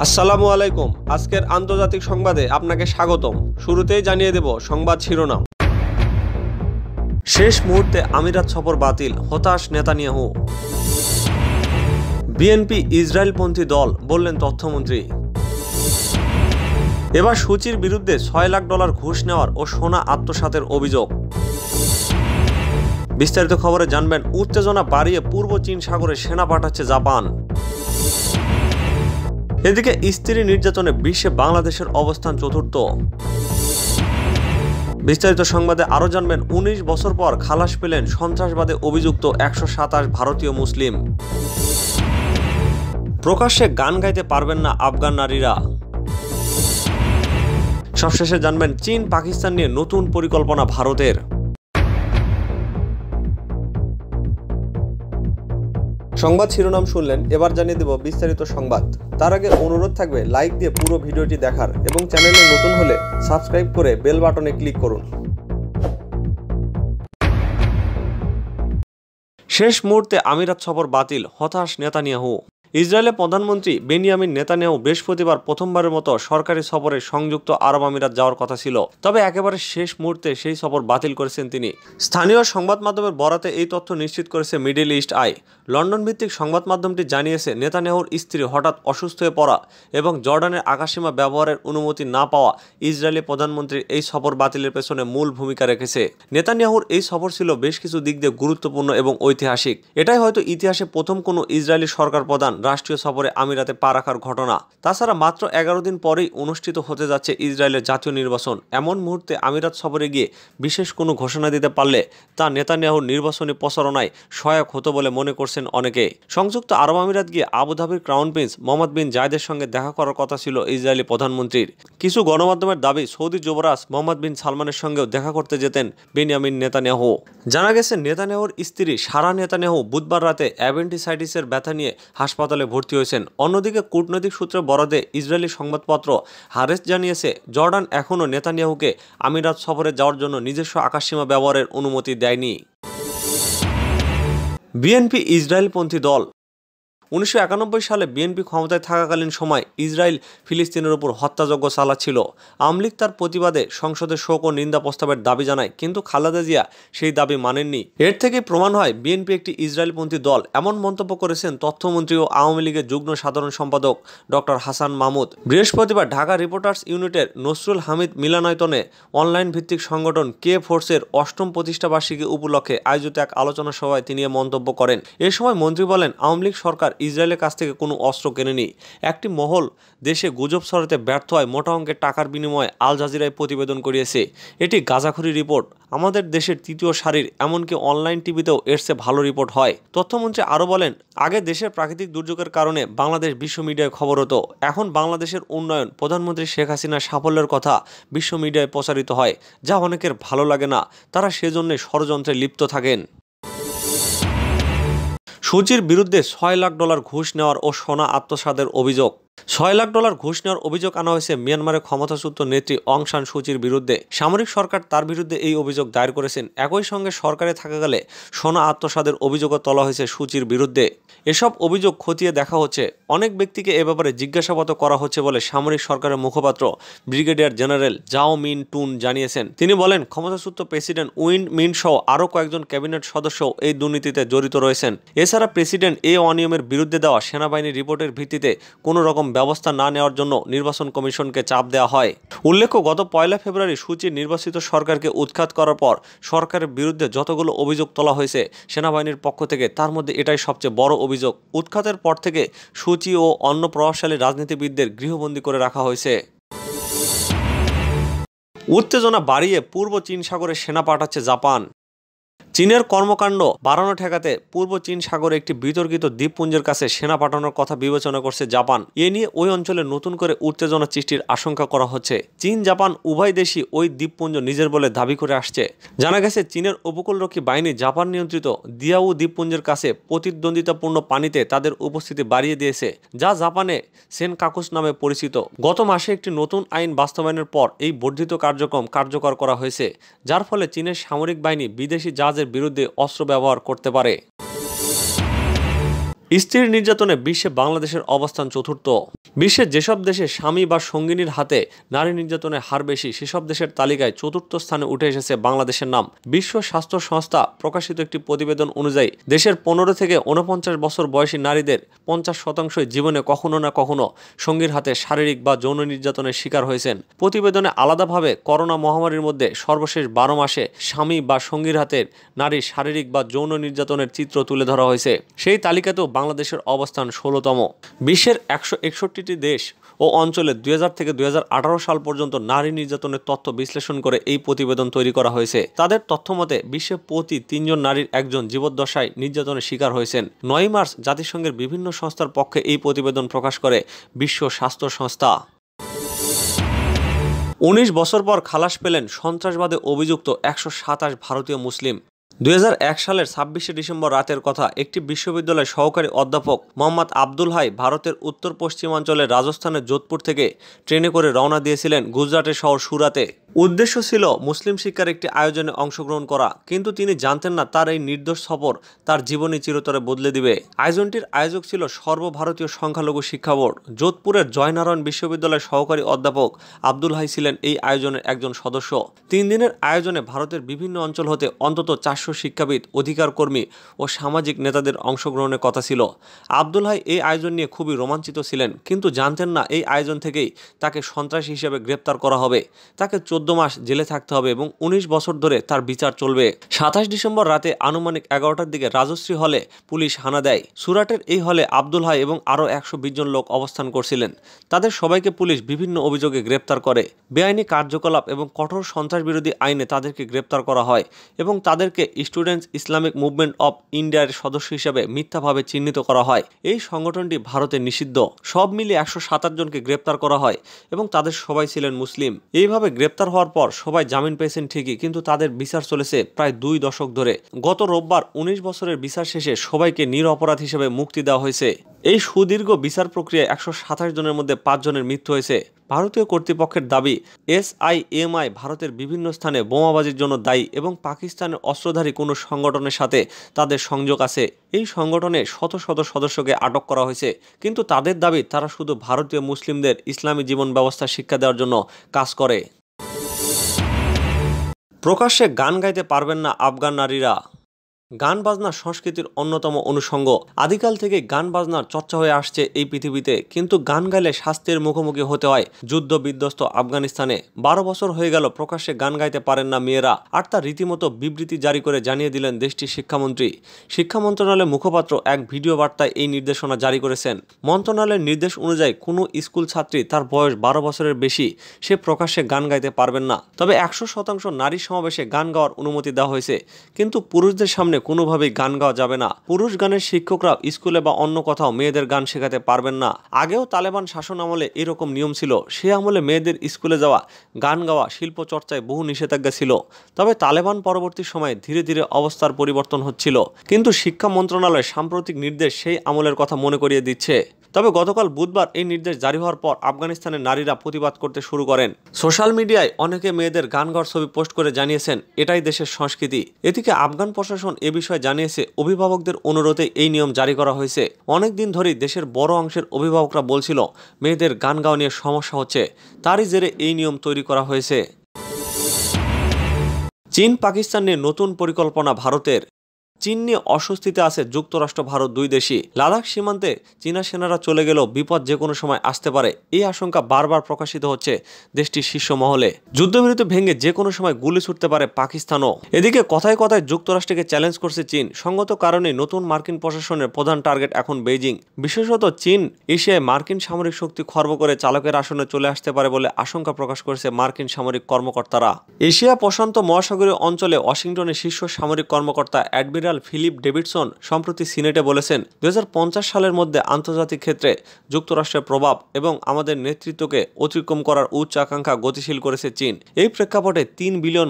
আসসালামু আলাইকুম। আজকের আন্তর্জাতিক সংবাদে আপনাকে স্বাগতম। শুরুতেই জানিয়ে দেব সংবাদ শিরোনাম। শেষ মুহূর্তে আমিরাত সফর বাতিল, হতাশ নেতানিয়াহু। বিএনপি ইসরায়েলপন্থী দল, বললেন তথ্যমন্ত্রী। এবার সূচির বিরুদ্ধে $6 লাখ ঘুষ নেওয়ার ও সোনা আত্মসাতের অভিযোগ। বিস্তারিত খবরে জানবেন, উত্তেজনা বাড়িয়ে পূর্ব চীন সাগরে সেনা পাঠাচ্ছে জাপান। এদিকে স্ত্রী নির্যাতনে বিশ্বে বাংলাদেশের অবস্থান চতুর্থ। বিস্তারিত সংবাদে আরো জানবেন, 19 বছর পর খালাস পেলেন সন্ত্রাসবাদে অভিযুক্ত 127 ভারতীয় মুসলিম। প্রকাশ্যে গান গাইতে পারবেন না আফগান নারীরা। সবশেষে জানবেন, চীন পাকিস্তান নিয়ে নতুন পরিকল্পনা ভারতের। সংবাদ শিরোনাম শুনলেন, এবার জানিয়ে দেব বিস্তারিত সংবাদ। তার আগে অনুরোধ থাকবে লাইক দিয়ে পুরো ভিডিওটি দেখার এবং চ্যানেলে নতুন হলে সাবস্ক্রাইব করে বেল বাটনে ক্লিক করুন। শেষ মুহূর্তে আমিরাত সফর বাতিল, হতাশ নেতানিয়াহু। ইসরায়েলের প্রধানমন্ত্রী বেনিয়ামিন নেতানিয়াহু বৃহস্পতিবার প্রথমবারের মতো সরকারি সফরে সংযুক্ত আরব আমিরাত যাওয়ার কথা ছিল, তবে একেবারে শেষ মুহূর্তে সেই সফর বাতিল করেছেন তিনি। স্থানীয় সংবাদ মাধ্যমের বরাতে এই তথ্য নিশ্চিত করেছে মিডল ইস্ট আই। লন্ডন ভিত্তিক সংবাদ মাধ্যমটি জানিয়েছে, নেতানিয়াহুর স্ত্রী হঠাৎ অসুস্থ হয়ে পড়া এবং জর্ডানের আকাশসীমা ব্যবহারের অনুমতি না পাওয়া ইসরায়েলি প্রধানমন্ত্রীর এই সফর বাতিলের পেছনে মূল ভূমিকা রেখেছে। নেতানিয়াহুর এই সফর ছিল বেশ কিছু দিক দিয়ে গুরুত্বপূর্ণ এবং ঐতিহাসিক। এটাই হয়তো ইতিহাসে প্রথম কোনো ইসরায়েলি সরকার প্রধান রাষ্ট্রীয় সফরে আমিরাতে পা রাখার ঘটনা। তাছাড়া মাত্র 11 দিন পরেই অনুষ্ঠিত হতে যাচ্ছে ইসরায়েলের জাতীয় নির্বাচন। এমন মুহূর্তে আমিরাত সফরে গিয়ে বিশেষ কোনো ঘোষণা দিতে পারলে তা নেতানিয়াহুর নির্বাচনী প্রচারণায় সহায়ক হতো বলে মনে করছেন অনেকে। সংযুক্ত আরব আমিরাত গিয়ে আবুধাবির ক্রাউন প্রিন্স মোহাম্মদ বিন জায়েদের সঙ্গে দেখা করার কথা ছিল ইসরায়েলি প্রধানমন্ত্রীর। কিছু গণমাধ্যমের দাবি, সৌদি যুবরাজ মোহাম্মদ বিন সালমানের সঙ্গেও দেখা করতে যেতেন বেনিয়ামিন নেতানিয়াহু। জানা গেছে, নেতানিয়াহুর স্ত্রী সারা নেতানিয়াহু বুধবার রাতে অ্যাপেন্ডিসাইটিসের ব্যথা নিয়ে হাসপাতালে ভর্তি হয়েছেন। অন্যদিকে কূটনৈতিক সূত্রে বরাতে ইসরায়েলি সংবাদপত্র হারেস জানিয়েছে, জর্ডান এখনও নেতানিয়াহুকে আমিরাত সফরে যাওয়ার জন্য নিজস্ব আকাশসীমা ব্যবহারের অনুমতি দেয়নি। বিএনপি ইসরায়েলপন্থী দল। 1991 সালে বিএনপি ক্ষমতায় থাকাকালীন সময় ইসরায়েল ফিলিস্তিনের উপর হত্যাযজ্ঞ চালাচ্ছিল। আওয়ামী লীগ তার প্রতিবাদে সংসদে শোক ও নিন্দা প্রস্তাবের দাবি জানায়, কিন্তু খালেদা জিয়া সেই দাবি মানেননি। এর থেকে প্রমাণ হয় বিএনপি একটি ইসরায়েলপন্থী দল। এমন মন্তব্য করেছেন তথ্যমন্ত্রী ও আওয়ামী লীগের যুগ্ম সাধারণ সম্পাদক ডক্টর হাসান মাহমুদ। বৃহস্পতিবার ঢাকা রিপোর্টার্স ইউনিটের নসরুল হামিদ মিলনায়তনে অনলাইন ভিত্তিক সংগঠন কে ফোর্সের 8ম প্রতিষ্ঠাবার্ষিকী উপলক্ষে আয়োজিত এক আলোচনা সভায় তিনি মন্তব্য করেন। এ সময় মন্ত্রী বলেন, আওয়ামী লীগ সরকার ইসরায়েলের কাছ থেকে কোনো অস্ত্র কেনেনি। একটি মহল দেশে গুজব ছড়াতে ব্যর্থ হয় মোটা অঙ্কের টাকার বিনিময়ে আল জাজিরায় প্রতিবেদন করিয়েছে। এটি গাঁজাখুরি রিপোর্ট। আমাদের দেশের তৃতীয় সারির এমনকি অনলাইন টিভিতেও এর চেয়ে ভালো রিপোর্ট হয়। তথ্যমন্ত্রী আরও বলেন, আগে দেশের প্রাকৃতিক দুর্যোগের কারণে বাংলাদেশ বিশ্ব মিডিয়ায় খবর হতো। এখন বাংলাদেশের উন্নয়ন, প্রধানমন্ত্রী শেখ হাসিনার সাফল্যের কথা বিশ্ব মিডিয়ায় প্রচারিত হয়, যা অনেকের ভালো লাগে না। তারা সেজন্য ষড়যন্ত্রে লিপ্ত থাকেন। সূচির বিরুদ্ধে $6 লাখ ঘুষ নেওয়ার ও সোনা আত্মসাতের অভিযোগ। $6 লাখ ঘুষ নেওয়ার অভিযোগ আনা হয়েছে মিয়ানমারের ক্ষমতাচ্যুত নেত্রী অং সান সুচির বিরুদ্ধে। সামরিক সরকার তার বিরুদ্ধে এই অভিযোগ দায়ের করেছেন। একই সঙ্গে সরকারে থাকাকালে সোনা আত্মসাতের অভিযোগও তোলা হয়েছে সুচির বিরুদ্ধে। এসব অভিযোগ খতিয়ে দেখা হচ্ছে। অনেক ব্যক্তিকে এ ব্যাপারে জিজ্ঞাসাবাদ করা হচ্ছে বলে সামরিক সরকারের মুখপাত্র ব্রিগেডিয়ার জেনারেল জাও মিন টুন জানিয়েছেন। তিনি বলেন, ক্ষমতাচ্যুত প্রেসিডেন্ট উইন মিন সহ আরও কয়েকজন ক্যাবিনেট সদস্য এই দুর্নীতিতে জড়িত রয়েছেন। এছাড়া প্রেসিডেন্ট এই অনিয়মের বিরুদ্ধে দেওয়া সেনাবাহিনীর রিপোর্টের ভিত্তিতে কোনো রকম ব্যবস্থা না নেওয়ার জন্য নির্বাচন কমিশনকে চাপ দেওয়া হয়। উল্লেখ্য, গত 1 ফেব্রুয়ারি সুচির নির্বাচিত সরকারকে উৎখাত করার পর সরকারের বিরুদ্ধে যতগুলো অভিযোগ তোলা হয়েছে সেনাবাহিনীর পক্ষ থেকে, তার মধ্যে এটাই সবচেয়ে বড় অভিযোগ। উৎখাতের পর থেকে সুচি ও অন্য প্রভাবশালী রাজনীতিবিদদের গৃহবন্দী করে রাখা হয়েছে। উত্তেজনা বাড়িয়ে পূর্ব চীন সাগরে সেনা পাঠাচ্ছে জাপান। চীনের কর্মকাণ্ড বাড়ানো ঠেকাতে পূর্ব চীন সাগরে একটি বিতর্কিত দ্বীপপুঞ্জের কাছে সেনা পাঠানোর কথা বিবেচনা করছে জাপান। এ নিয়ে ওই অঞ্চলে নতুন করে উত্তেজনা সৃষ্টির আশঙ্কা করা হচ্ছে। চীন জাপান উভয় দেশই ওই দ্বীপপুঞ্জ নিজের বলে দাবি করে আসছে। জানা গেছে, চীনের উপকূলরক্ষী বাহিনী জাপান নিয়ন্ত্রিত দিয়াও দ্বীপপুঞ্জের কাছে প্রতিদ্বন্দ্বিতাপূর্ণ পানিতে তাদের উপস্থিতি বাড়িয়ে দিয়েছে, যা জাপানে সেনকাকুস নামে পরিচিত। গত মাসে একটি নতুন আইন বাস্তবায়নের পর এই বর্ধিত কার্যক্রম কার্যকর করা হয়েছে, যার ফলে চীনের সামরিক বাহিনী বিদেশি জাহাজের বিরুদ্ধে অস্ত্র ব্যবহার করতে পারে। স্ত্রীর নির্যাতনে বিশ্বে বাংলাদেশের অবস্থান চতুর্থ। বিশ্বের যেসব দেশে স্বামী বা সঙ্গিনীর হাতে নারী নির্যাতনের হার বেশি, সেসব দেশের তালিকায় চতুর্থ স্থানে উঠে এসেছে বাংলাদেশের নাম। বিশ্ব স্বাস্থ্য সংস্থা প্রকাশিত একটি প্রতিবেদন অনুযায়ী দেশের 15 থেকে 49 বছর বয়সী নারীদের 50% জীবনে কখনো না কখনো সঙ্গীর হাতে শারীরিক বা যৌন নির্যাতনের শিকার হয়েছেন। প্রতিবেদনে আলাদাভাবে করোনা মহামারীর মধ্যে সর্বশেষ 12 মাসে স্বামী বা সঙ্গীর হাতের নারী শারীরিক বা যৌন নির্যাতনের চিত্র তুলে ধরা হয়েছে। সেই তালিকাতেও বাংলাদেশের অবস্থান 16তম। বিশ্বের 161টি দেশ ও অঞ্চলে 2000 থেকে 2018 সাল পর্যন্ত নারী নির্যাতনের তথ্য বিশ্লেষণ করে এই প্রতিবেদন তৈরি করা হয়েছে। তাদের তথ্যমতে বিশ্বে প্রতি 3 জন নারীর একজন জীবদ্দশায় নির্যাতনের শিকার হয়েছেন। 9 মার্চ জাতিসংঘের বিভিন্ন সংস্থার পক্ষে এই প্রতিবেদন প্রকাশ করে বিশ্ব স্বাস্থ্য সংস্থা। 19 বছর পর খালাস পেলেন সন্ত্রাসবাদে অভিযুক্ত 127 ভারতীয় মুসলিম। 2001 সালের 26শে ডিসেম্বর রাতের কথা। একটি বিশ্ববিদ্যালয়ের সহকারী অধ্যাপক মোহাম্মদ আব্দুল হাই ভারতের উত্তর পশ্চিমাঞ্চলের রাজস্থানের যোধপুর থেকে ট্রেনে করে রওনা দিয়েছিলেন গুজরাটের শহর সুরাতে। উদ্দেশ্য ছিল মুসলিম শিক্ষার একটি আয়োজনে অংশগ্রহণ করা, কিন্তু তিনি জানতেন না তার এই নির্দোষ সফর তার জীবনী চিরতরে বদলে দিবে। আয়োজনটির আয়োজক ছিল সর্বভারতীয় সংখ্যালঘু শিক্ষা বোর্ড। যোধপুরের জয়নারায়ণ বিশ্ববিদ্যালয়ের সহকারী অধ্যাপক আব্দুল হাই ছিলেন এই আয়োজনের একজন সদস্য। 3 দিনের আয়োজনে ভারতের বিভিন্ন অঞ্চল হতে অন্তত 400 শিক্ষাবিদ, অধিকার কর্মী ও সামাজিক নেতাদের অংশগ্রহণের কথা ছিল। আব্দুল হাই এই আয়োজন নিয়ে খুবই রোমাঞ্চিত ছিলেন, কিন্তু জানতেন না এই আয়োজন থেকেই তাকে সন্ত্রাসী হিসেবে গ্রেপ্তার করা হবে, তাকে 14 মাস জেলে থাকতে হবে এবং 19 বছর ধরে তার বিচার চলবে। 27 ডিসেম্বর রাতে আনুমানিক 11টার দিকে রাজশ্রী হলে পুলিশ হানা দেয়। সুরাটের এই হলে আব্দুল হাই এবং আরও 120 জন লোক অবস্থান করছিলেন। তাদের সবাইকে পুলিশ বিভিন্ন অভিযোগে গ্রেপ্তার করে। বেআইনি কার্যকলাপ এবং কঠোর সন্ত্রাস বিরোধী আইনে তাদেরকে গ্রেপ্তার করা হয় এবং তাদেরকে স্টুডেন্টস ইসলামিক মুভমেন্ট অব ইন্ডিয়ার সদস্য হিসেবে মিথ্যাভাবে চিহ্নিত করা হয়। এই সংগঠনটি ভারতে নিষিদ্ধ। সব মিলিয়ে 107 জনকে গ্রেপ্তার করা হয় এবং তাদের সবাই ছিলেন মুসলিম। এইভাবে গ্রেপ্তার হওয়ার পর সবাই জামিন পেয়েছেন ঠিকই, কিন্তু তাদের বিচার চলেছে প্রায় 2 দশক ধরে। গত রোববার 19 বছরের বিচার শেষে সবাইকে নিরপরাধ হিসেবে মুক্তি দেওয়া হয়েছে। এই সুদীর্ঘ বিচার প্রক্রিয়ায় 127 জনের মধ্যে 5 জনের মৃত্যু হয়েছে। ভারতীয় কর্তৃপক্ষের দাবি, SIMI ভারতের বিভিন্ন স্থানে বোমাবাজির জন্য দায়ী এবং পাকিস্তানের অস্ত্রধারী কোনো সংগঠনের সাথে তাদের সংযোগ আছে। এই সংগঠনে শত শত সদস্যকে আটক করা হয়েছে, কিন্তু তাদের দাবি তারা শুধু ভারতীয় মুসলিমদের ইসলামী জীবন ব্যবস্থা শিক্ষা দেওয়ার জন্য কাজ করে। প্রকাশ্যে গান গাইতে পারবেন না আফগান নারীরা। গান বাজনা সংস্কৃতির অন্যতম অনুষঙ্গ। আদিকাল থেকে গান বাজনার চর্চা হয়ে আসছে এই পৃথিবীতে, কিন্তু গান গাইলে শাস্তির মুখোমুখি হতে হয় যুদ্ধ বিধ্বস্ত আফগানিস্তানে। 12 বছর হয়ে গেল প্রকাশ্যে গান গাইতে পারেন না মেয়েরা, আর তা রীতিমতো বিবৃতি জারি করে জানিয়ে দিলেন দেশটির শিক্ষামন্ত্রী। শিক্ষা মন্ত্রণালয়ের মুখপাত্র এক ভিডিও বার্তায় এই নির্দেশনা জারি করেছেন। মন্ত্রণালয়ের নির্দেশ অনুযায়ী কোনো স্কুল ছাত্রী তার বয়স 12 বছরের বেশি সে প্রকাশ্যে গান গাইতে পারবেন না। তবে 100% নারী সমাবেশে গান গাওয়ার অনুমতি দেওয়া হয়েছে, কিন্তু পুরুষদের সামনে কোনোভাবেই গান গাওয়া যাবে না। পুরুষ গানের শিক্ষকরা স্কুলে বা অন্য কোথাও মেয়েদের গান শেখাতে পারবেন না। আগেও তালেবান শাসন আমলে এরকম নিয়ম ছিল। সে আমলে মেয়েদের স্কুলে যাওয়া, গান গাওয়া, শিল্প চর্চায় বহু নিষেধাজ্ঞা ছিল। তবে তালেবান পরবর্তী সময়ে ধীরে ধীরে অবস্থার পরিবর্তন হচ্ছিল, কিন্তু শিক্ষা মন্ত্রণালয়ের সাম্প্রতিক নির্দেশ সেই আমলের কথা মনে করিয়ে দিচ্ছে। তবে গতকাল বুধবার এই নির্দেশ জারি হওয়ার পর আফগানিস্তানের নারীরা প্রতিবাদ করতে শুরু করেন। সোশ্যাল মিডিয়ায় অনেকে মেয়েদের গান গাওয়ার ছবি পোস্ট করে জানিয়েছেন এটাই দেশের সংস্কৃতি। এদিকে আফগান প্রশাসন এ বিষয়ে জানিয়েছে অভিভাবকদের অনুরোধে এই নিয়ম জারি করা হয়েছে। অনেকদিন ধরেই দেশের বড় অংশের অভিভাবকরা বলছিল মেয়েদের গান গাওয়া নিয়ে সমস্যা হচ্ছে, তারই জেরে এই নিয়ম তৈরি করা হয়েছে। চীন পাকিস্তান নিয়ে নতুন পরিকল্পনা ভারতের। চীন নিয়ে অস্বস্তিতে আছে যুক্তরাষ্ট্র ভারত দুই দেশই। লাদাখ সীমান্তে চীনা সেনারা চলে গেলেও বিপদ যে কোনো সময় আসতে পারে, এই আশঙ্কা বারবার প্রকাশিত হচ্ছে দেশটির শীর্ষ মহলে। যুদ্ধবিরতি ভেঙে যে কোনো সময় গুলি ছুটতে পারে পাকিস্তানও। এদিকে কথায় কথায় যুক্তরাষ্ট্রকে চ্যালেঞ্জ করছে চীন। সঙ্গত কারণে নতুন মার্কিন প্রশাসনের প্রধান টার্গেট এখন বেইজিং। বিশেষত চীন এশিয়ায় মার্কিন সামরিক শক্তি খর্ব করে চালকের আসনে চলে আসতে পারে বলে আশঙ্কা প্রকাশ করেছে মার্কিন সামরিক কর্মকর্তারা। এশিয়া প্রশান্ত মহাসাগরীয় অঞ্চলে ওয়াশিংটনের শীর্ষ সামরিক কর্মকর্তা অ্যাডমিরাল ফিলিপ ডেভিডসন সম্প্রতি সিনেটে বলেছেন 2050 সালের মধ্যে আন্তর্জাতিক ক্ষেত্রে যুক্তরাষ্ট্রের প্রভাব এবং আমাদের নেতৃত্বকে অতিক্রম করার উচ্চ আকাঙ্ক্ষা গতিশীল করেছে চীন। এই প্রেক্ষাপটে $3 বিলিয়ন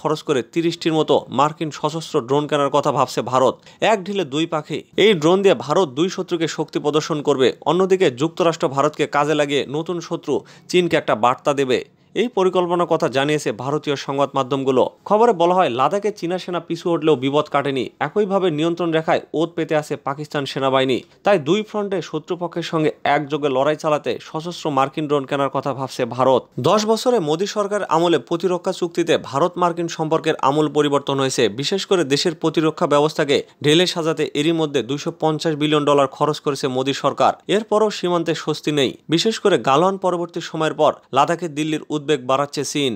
খরচ করে 30টির মতো মার্কিন সশস্ত্র ড্রোন কেনার কথা ভাবছে ভারত। এক ঢিলে দুই পাখি। এই ড্রোন দিয়ে ভারত দুই শত্রুকে শক্তি প্রদর্শন করবে, অন্যদিকে যুক্তরাষ্ট্র ভারতকে কাজে লাগিয়ে নতুন শত্রু চীনকে একটা বার্তা দেবে। এই পরিকল্পনার কথা জানিয়েছে ভারতীয় সংবাদ মাধ্যমগুলো। খবরে বলা হয়, লাদাখে চীনা সেনা পিছু উঠলেও বিপদ কাটেনি। একইভাবে নিয়ন্ত্রণ রেখায় ওত পেতে আছে পাকিস্তান সেনাবাহিনী। তাই দুই ফ্রন্টে শত্রুপক্ষের সঙ্গে একযোগে লড়াই চালাতে সশস্ত্র মার্কিন ড্রোন কেনার কথা ভাবছে ভারত। 10 বছরে মোদী সরকার আমলে প্রতিরক্ষা চুক্তিতে ভারত মার্কিন সম্পর্কের আমূল পরিবর্তন হয়েছে। বিশেষ করে দেশের প্রতিরক্ষা ব্যবস্থাকে ঢেলে সাজাতে এরই মধ্যে $250 বিলিয়ন খরচ করেছে মোদী সরকার। এরপরও সীমান্তে স্বস্তি নেই। বিশেষ করে গালওয়ান পরবর্তী সময়ের পর লাদাখে দিল্লির উদ্বেগ বাড়াচ্ছে চীন।